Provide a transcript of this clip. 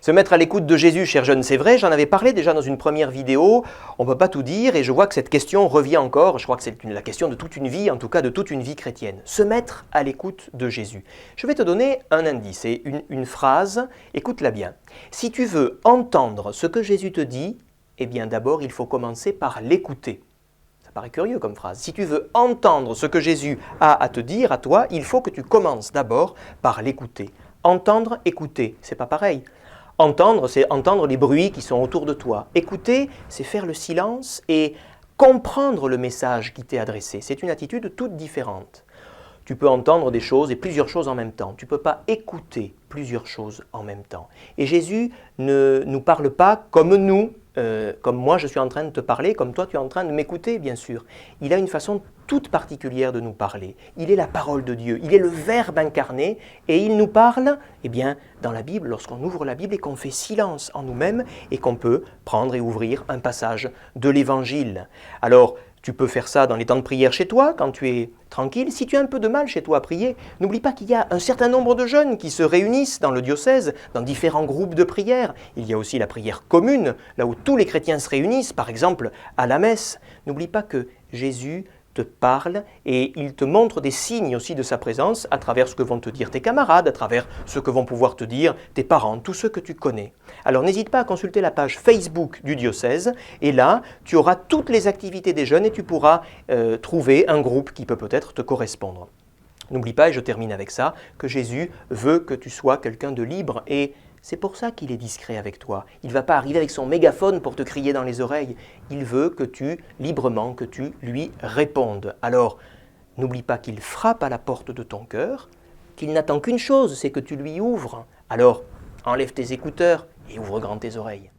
Se mettre à l'écoute de Jésus, chers jeunes, c'est vrai, j'en avais parlé déjà dans une première vidéo, on ne peut pas tout dire et je vois que cette question revient encore, je crois que c'est la question de toute une vie, en tout cas de toute une vie chrétienne. Se mettre à l'écoute de Jésus. Je vais te donner un indice et une phrase, écoute-la bien. Si tu veux entendre ce que Jésus te dit, eh bien d'abord il faut commencer par l'écouter. Ça paraît curieux comme phrase. Si tu veux entendre ce que Jésus a à te dire à toi, il faut que tu commences d'abord par l'écouter. Entendre, écouter, c'est pas pareil. Entendre, c'est entendre les bruits qui sont autour de toi. Écouter, c'est faire le silence et comprendre le message qui t'est adressé. C'est une attitude toute différente. Tu peux entendre des choses et plusieurs choses en même temps. Tu ne peux pas écouter plusieurs choses en même temps. Et Jésus ne nous parle pas comme nous, comme moi je suis en train de te parler, comme toi tu es en train de m'écouter, bien sûr. Il a une façon toute particulière de nous parler. Il est la parole de Dieu, il est le Verbe incarné et il nous parle, eh bien, dans la Bible, lorsqu'on ouvre la Bible et qu'on fait silence en nous-mêmes et qu'on peut prendre et ouvrir un passage de l'Évangile. Alors, tu peux faire ça dans les temps de prière chez toi, quand tu es tranquille. Si tu as un peu de mal chez toi à prier, n'oublie pas qu'il y a un certain nombre de jeunes qui se réunissent dans le diocèse, dans différents groupes de prière. Il y a aussi la prière commune, là où tous les chrétiens se réunissent, par exemple à la messe. N'oublie pas que Jésus te parle et il te montre des signes aussi de sa présence à travers ce que vont te dire tes camarades, à travers ce que vont pouvoir te dire tes parents, tous ceux que tu connais. Alors n'hésite pas à consulter la page Facebook du diocèse et là tu auras toutes les activités des jeunes et tu pourras trouver un groupe qui peut peut-être te correspondre. N'oublie pas, et je termine avec ça, que Jésus veut que tu sois quelqu'un de libre et c'est pour ça qu'il est discret avec toi. Il ne va pas arriver avec son mégaphone pour te crier dans les oreilles. Il veut que tu, librement, que tu lui répondes. Alors, n'oublie pas qu'il frappe à la porte de ton cœur, qu'il n'attend qu'une chose, c'est que tu lui ouvres. Alors, enlève tes écouteurs et ouvre grand tes oreilles.